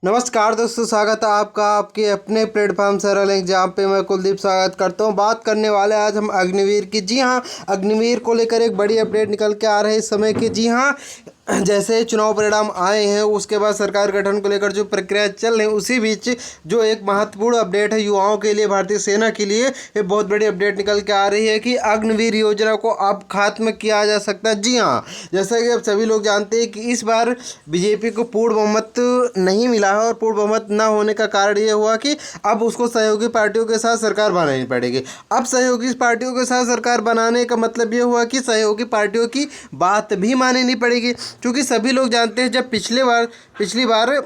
नमस्कार दोस्तों, स्वागत है आपका आपके अपने प्लेटफॉर्म सरलिंक, जहाँ पे मैं कुलदीप स्वागत करता हूँ। बात करने वाले आज हम अग्निवीर की। जी हाँ, अग्निवीर को लेकर एक बड़ी अपडेट निकल के आ रही है इस समय की। जी हाँ, जैसे चुनाव परिणाम आए हैं उसके बाद सरकार गठन को लेकर जो प्रक्रिया चल रही है, उसी बीच जो एक महत्वपूर्ण अपडेट है युवाओं के लिए, भारतीय सेना के लिए ये बहुत बड़ी अपडेट निकल के आ रही है कि अग्निवीर योजना को अब खत्म किया जा सकता है। जी हाँ, जैसा कि अब सभी लोग जानते हैं कि इस बार बीजेपी को पूर्ण बहुमत नहीं मिला है, और पूर्ण बहुमत न होने का कारण ये हुआ कि अब उसको सहयोगी पार्टियों के साथ सरकार बनानी पड़ेगी। अब सहयोगी पार्टियों के साथ सरकार बनाने का मतलब ये हुआ कि सहयोगी पार्टियों की बात भी माननी पड़ेगी, क्योंकि सभी लोग जानते हैं जब पिछली बार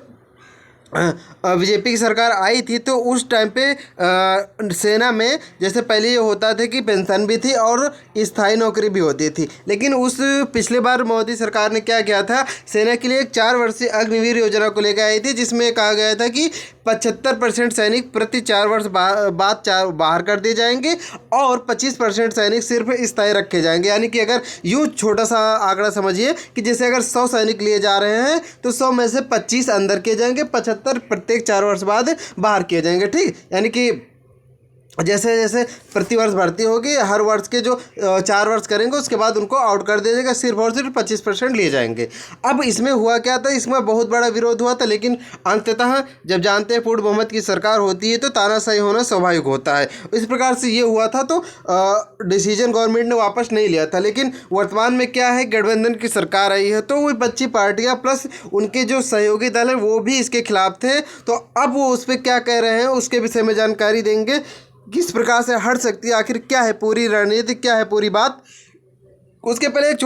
बीजेपी की सरकार आई थी तो उस टाइम पे सेना में जैसे पहले ये होता था कि पेंशन भी थी और स्थायी नौकरी भी होती थी, लेकिन उस पिछले बार मोदी सरकार ने क्या किया था, सेना के लिए एक 4 वर्षीय अग्निवीर योजना को लेकर आई थी, जिसमें कहा गया था कि 75% सैनिक प्रति 4 वर्ष बाद बाहर कर दिए जाएंगे और 25% सैनिक सिर्फ स्थायी रखे जाएंगे। यानी कि अगर यूँ छोटा सा आंकड़ा समझिए कि जैसे अगर 100 सैनिक लिए जा रहे हैं तो 100 में से 25 अंदर किए जाएंगे, 75 प्रत्येक 4 वर्ष बाद बाहर किए जाएंगे। ठीक, यानी कि जैसे जैसे प्रति वर्ष भर्ती होगी, हर वर्ष के जो 4 वर्ष करेंगे उसके बाद उनको आउट कर दिया जाएगा, सिर्फ और सिर्फ 25% लिए जाएंगे। अब इसमें हुआ क्या था, इसमें बहुत बड़ा विरोध हुआ था, लेकिन अंततः जब जानते हैं पूर्ण बहुमत की सरकार होती है तो तानाशाही होना स्वाभाविक होता है। इस प्रकार से ये हुआ था, तो डिसीजन गवर्नमेंट ने वापस नहीं लिया था। लेकिन वर्तमान में क्या है, गठबंधन की सरकार आई है तो वो 25 पार्टियाँ प्लस उनके जो सहयोगी दल है वो भी इसके खिलाफ थे। तो अब वो उस पर क्या कह रहे हैं उसके विषय में जानकारी देंगे, किस प्रकार से हट सकती है, आखिर क्या है पूरी रणनीति, क्या है पूरी बात। उसके पहले एक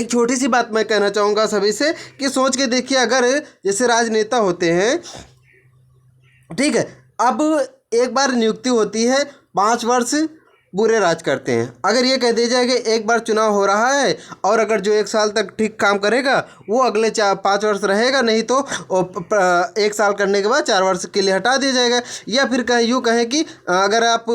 छोटी सी बात मैं कहना चाहूँगा सभी से कि सोच के देखिए, अगर जैसे राजनेता होते हैं, ठीक है, अब एक बार नियुक्ति होती है, 5 वर्ष बुरे राज करते हैं। अगर ये कह दिया जाए कि एक बार चुनाव हो रहा है और अगर जो 1 साल तक ठीक काम करेगा वो अगले 5 वर्ष रहेगा, नहीं तो 1 साल करने के बाद 4 वर्ष के लिए हटा दिया जाएगा। या फिर यूँ कहें कि अगर आप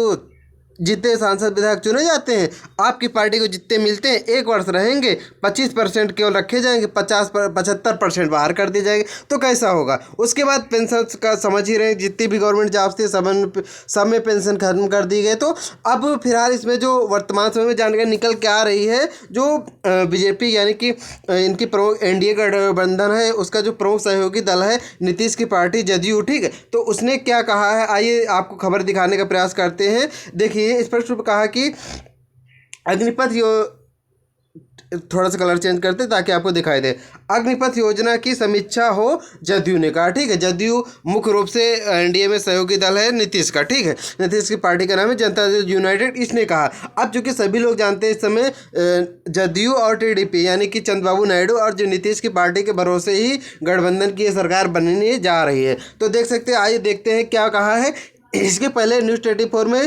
जितने सांसद विधायक चुने जाते हैं, आपकी पार्टी को जितने मिलते हैं 1 वर्ष रहेंगे, 25% केवल रखे जाएंगे, 75% बाहर कर दिए जाएंगे, तो कैसा होगा। उसके बाद पेंशन का समझ ही रहे, जितनी भी गवर्नमेंट जॉब्स थी सब में पेंशन खत्म कर दी गई। तो अब फिलहाल इसमें जो वर्तमान समय में जानकारी निकल के आ रही है, जो बीजेपी यानी कि इनकी प्रमुख एनडीए गठबंधन है, उसका जो प्रमुख सहयोगी दल है नीतीश की पार्टी जदयू, ठीक है, तो उसने क्या कहा है, आइए आपको खबर दिखाने का प्रयास करते हैं। देखिए, स्पष्ट रूप कहा कि अग्निपथ थोड़ा सा कलर चेंज करते ताकि आपको दिखाई दे। अग्निपथ योजना की समीक्षा हो, जदयू ने कहा। ठीक है, जदयू मुख्य रूप से एनडीए में सहयोगी दल है नीतीश का। ठीक है, नीतीश की पार्टी का नाम है जनता दल यूनाइटेड, इसने कहा। अब चूंकि सभी लोग जानते हैं इस समय जदयू और टीडीपी यानी कि चंद्रबाबू नायडू और जो नीतीश की पार्टी के भरोसे ही गठबंधन की सरकार बनने जा रही है। तो देख सकते हैं, आइए देखते हैं क्या कहा है। इसके पहले न्यूज़ 24 में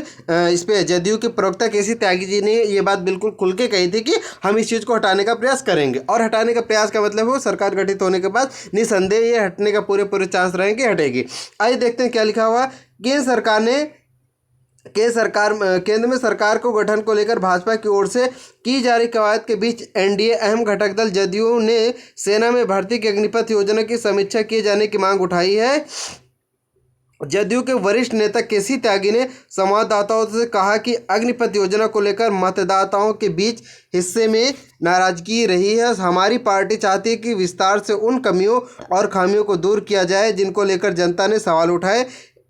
इस पर जदयू के प्रवक्ता केसी त्यागी जी ने ये बात बिल्कुल खुल के कही थी कि हम इस चीज़ को हटाने का प्रयास करेंगे, और हटाने का प्रयास का मतलब है सरकार गठित होने के बाद निसंदेह ये हटने का पूरे चांस रहेंगे, हटेगी। आइए देखते हैं क्या लिखा हुआ। केंद्र में सरकार को गठन को लेकर भाजपा की ओर से की जा रही कवायद के बीच एनडीए अहम घटक दल जदयू ने सेना में भर्ती की अग्निपथ योजना की समीक्षा किए जाने की मांग उठाई है। जदयू के वरिष्ठ नेता केसी त्यागी ने संवाददाताओं से कहा कि अग्निपथ योजना को लेकर मतदाताओं के बीच हिस्से में नाराजगी रही है। हमारी पार्टी चाहती है कि विस्तार से उन कमियों और खामियों को दूर किया जाए जिनको लेकर जनता ने सवाल उठाए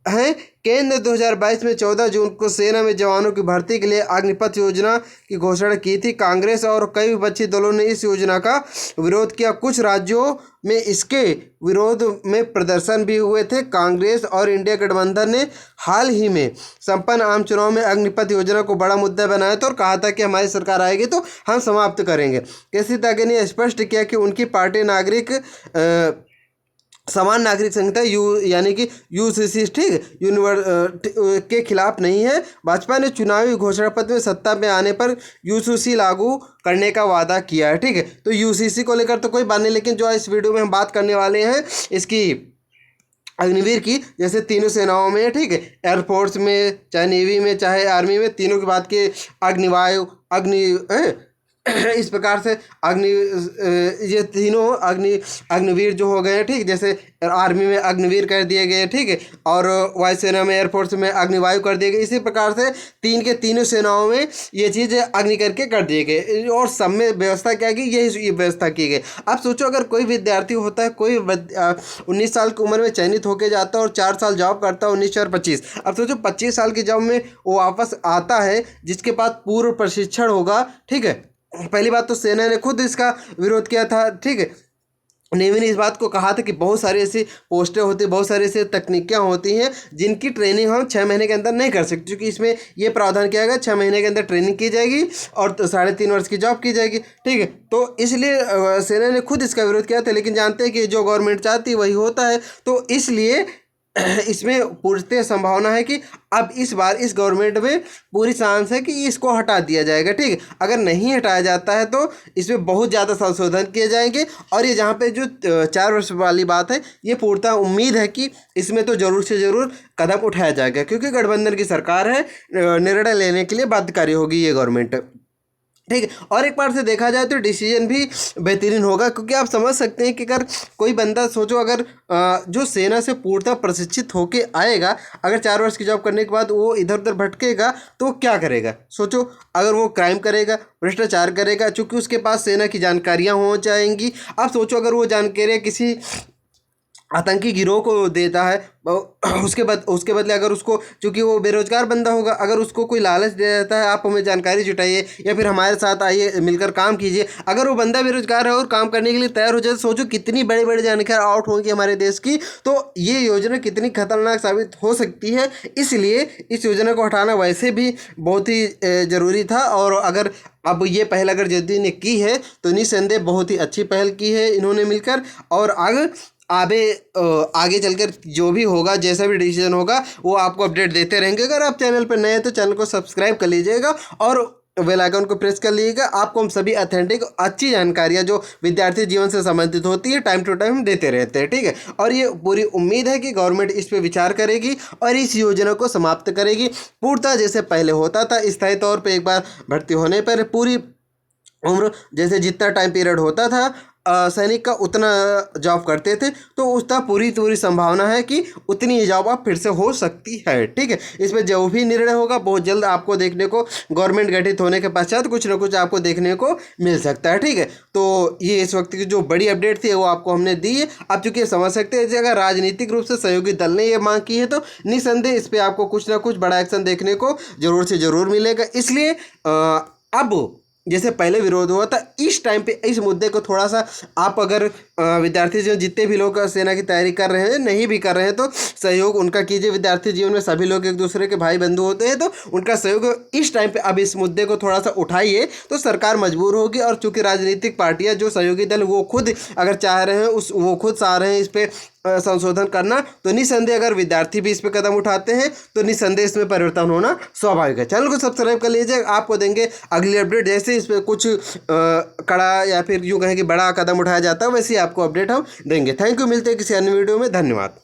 हैं। केंद्र 2022 में 14 जून को सेना में जवानों की भर्ती के लिए अग्निपथ योजना की घोषणा की थी। कांग्रेस और कई विपक्षी दलों ने इस योजना का विरोध किया। कुछ राज्यों में इसके विरोध में प्रदर्शन भी हुए थे। कांग्रेस और इंडिया गठबंधन ने हाल ही में संपन्न आम चुनाव में अग्निपथ योजना को बड़ा मुद्दा बनाया था और कहा था कि हमारी सरकार आएगी तो हम समाप्त करेंगे। केसी त्यागी ने स्पष्ट किया कि उनकी पार्टी समान नागरिक संहिता यानी कि यूसीसी, ठीक, के खिलाफ नहीं है। भाजपा ने चुनावी घोषणा पत्र में सत्ता में आने पर यूसीसी लागू करने का वादा किया है। ठीक है, तो यूसीसी को लेकर तो कोई बात नहीं, लेकिन जो इस वीडियो में हम बात करने वाले हैं इसकी अग्निवीर की, जैसे तीनों सेनाओं में, ठीक है, एयरफोर्स में चाहे नेवी में चाहे आर्मी में, तीनों की बात की, अग्निवायु इस प्रकार से ये तीनों अग्निवीर जो हो गए हैं, ठीक, जैसे आर्मी में अग्निवीर कर दिए गए, ठीक है, और वायुसेना में, एयरफोर्स में अग्निवायु कर दिए गए। इसी प्रकार से तीन के तीनों सेनाओं में ये चीज़ अग्नि करके कर दिए गए और सब में व्यवस्था क्या की, यही व्यवस्था की गई। अब सोचो अगर कोई विद्यार्थी होता है, कोई 19 साल की उम्र में चयनित होकर जाता है और 4 साल जॉब करता है, 19 और 25, अब सोचो 25 साल की जॉब में वो वापस आता है, जिसके पास पूर्व प्रशिक्षण होगा, ठीक है। पहली बात तो सेना ने खुद इसका विरोध किया था, ठीक है। नेवी ने इस बात को कहा था कि बहुत सारी ऐसी पोस्टें होती, बहुत सारी ऐसी तकनीकें होती हैं जिनकी ट्रेनिंग हम 6 महीने के अंदर नहीं कर सकते, क्योंकि इसमें ये प्रावधान किया गया 6 महीने के अंदर ट्रेनिंग की जाएगी और 3.5 वर्ष की जॉब की जाएगी, ठीक है। तो इसलिए सेना ने खुद इसका विरोध किया था, लेकिन जानते हैं कि जो गवर्नमेंट चाहती है वही होता है, तो इसलिए इसमें पूरी संभावना है कि अब इस बार इस गवर्नमेंट में पूरी चांस है कि इसको हटा दिया जाएगा, ठीक है। अगर नहीं हटाया जाता है तो इसमें बहुत ज़्यादा संशोधन किए जाएंगे, और ये जहाँ पे जो 4 वर्ष वाली बात है, ये पूर्णतः उम्मीद है कि इसमें तो ज़रूर से ज़रूर कदम उठाया जाएगा, क्योंकि गठबंधन की सरकार है, निर्णय लेने के लिए बाध्यकारी होगी ये गवर्नमेंट, ठीक है। और एक बार से देखा जाए तो डिसीजन भी बेहतरीन होगा, क्योंकि आप समझ सकते हैं कि अगर कोई बंदा, सोचो अगर जो सेना से पूर्णतः प्रशिक्षित होके आएगा, अगर 4 वर्ष की जॉब करने के बाद वो इधर उधर भटकेगा तो क्या करेगा। सोचो अगर वो क्राइम करेगा, भ्रष्टाचार करेगा, चूँकि उसके पास सेना की जानकारियाँ हो जाएंगी। आप सोचो अगर वो जानकारियाँ किसी आतंकी गिरोह को देता है, उसके बदले अगर उसको, चूँकि वो बेरोजगार बंदा होगा, अगर उसको कोई लालच दे देता है, आप हमें जानकारी जुटाइए या फिर हमारे साथ आइए, मिलकर काम कीजिए, अगर वो बंदा बेरोजगार है और काम करने के लिए तैयार हो जाए, तो सोचो कितनी बड़ी बड़ी जानकारी आउट होंगी हमारे देश की। तो ये योजना कितनी खतरनाक साबित हो सकती है, इसलिए इस योजना को हटाना वैसे भी बहुत ही ज़रूरी था। और अगर अब ये पहल अगर जेडी ने की है तो निस्संदेह बहुत ही अच्छी पहल की है इन्होंने मिलकर, और आगे चलकर जो भी होगा, जैसा भी डिसीजन होगा, वो आपको अपडेट देते रहेंगे। अगर आप चैनल पर नए हैं तो चैनल को सब्सक्राइब कर लीजिएगा और बेल आइकन को प्रेस कर लीजिएगा। आपको हम सभी ऑथेंटिक अच्छी जानकारियाँ जो विद्यार्थी जीवन से संबंधित होती है टाइम टू टाइम देते रहते हैं, ठीक है। और ये पूरी उम्मीद है कि गवर्नमेंट इस पर विचार करेगी और इस योजना को समाप्त करेगी पूर्णतः, जैसे पहले होता था। स्थायी तौर पर एक बार भर्ती होने पर पूरी उम्र, जैसे जितना टाइम पीरियड होता था सैनिक का, उतना जॉब करते थे, तो उसका पूरी संभावना है कि उतनी जॉब आप फिर से हो सकती है, ठीक है। इसमें जो भी निर्णय होगा बहुत जल्द आपको देखने को, गवर्नमेंट गठित होने के पश्चात कुछ ना कुछ आपको देखने को मिल सकता है, ठीक है। तो ये इस वक्त की जो बड़ी अपडेट थी वो आपको हमने दी है। आप चूँकि समझ सकते हैं, अगर राजनीतिक रूप से सहयोगी दल ने ये मांग की है तो निस्संदेह इस पर आपको कुछ ना कुछ बड़ा एक्शन देखने को जरूर से ज़रूर मिलेगा। इसलिए अब जैसे पहले विरोध हुआ था, इस टाइम पे इस मुद्दे को थोड़ा सा आप अगर विद्यार्थी जीवन, जितने भी लोग सेना की तैयारी कर रहे हैं, नहीं भी कर रहे हैं, तो सहयोग उनका कीजिए। विद्यार्थी जीवन में सभी लोग एक दूसरे के भाई बंधु होते हैं, तो उनका सहयोग इस टाइम पे अब इस मुद्दे को थोड़ा सा उठाइए, तो सरकार मजबूर होगी। और चूँकि राजनीतिक पार्टियाँ, जो सहयोगी दल, वो खुद अगर चाह रहे हैं, वो खुद चाह रहे हैं इस पर संशोधन करना, तो निस्संदेह अगर विद्यार्थी भी इस पे कदम उठाते हैं तो निस्संदेह इसमें परिवर्तन होना स्वाभाविक है। चैनल को सब्सक्राइब कर लीजिए, आपको देंगे अगली अपडेट। जैसे इस पर कुछ कड़ा या फिर यूँ कहें कि बड़ा कदम उठाया जाता है, वैसे ही आपको अपडेट हम देंगे। थैंक यू, मिलते हैं किसी अन्य वीडियो में। धन्यवाद।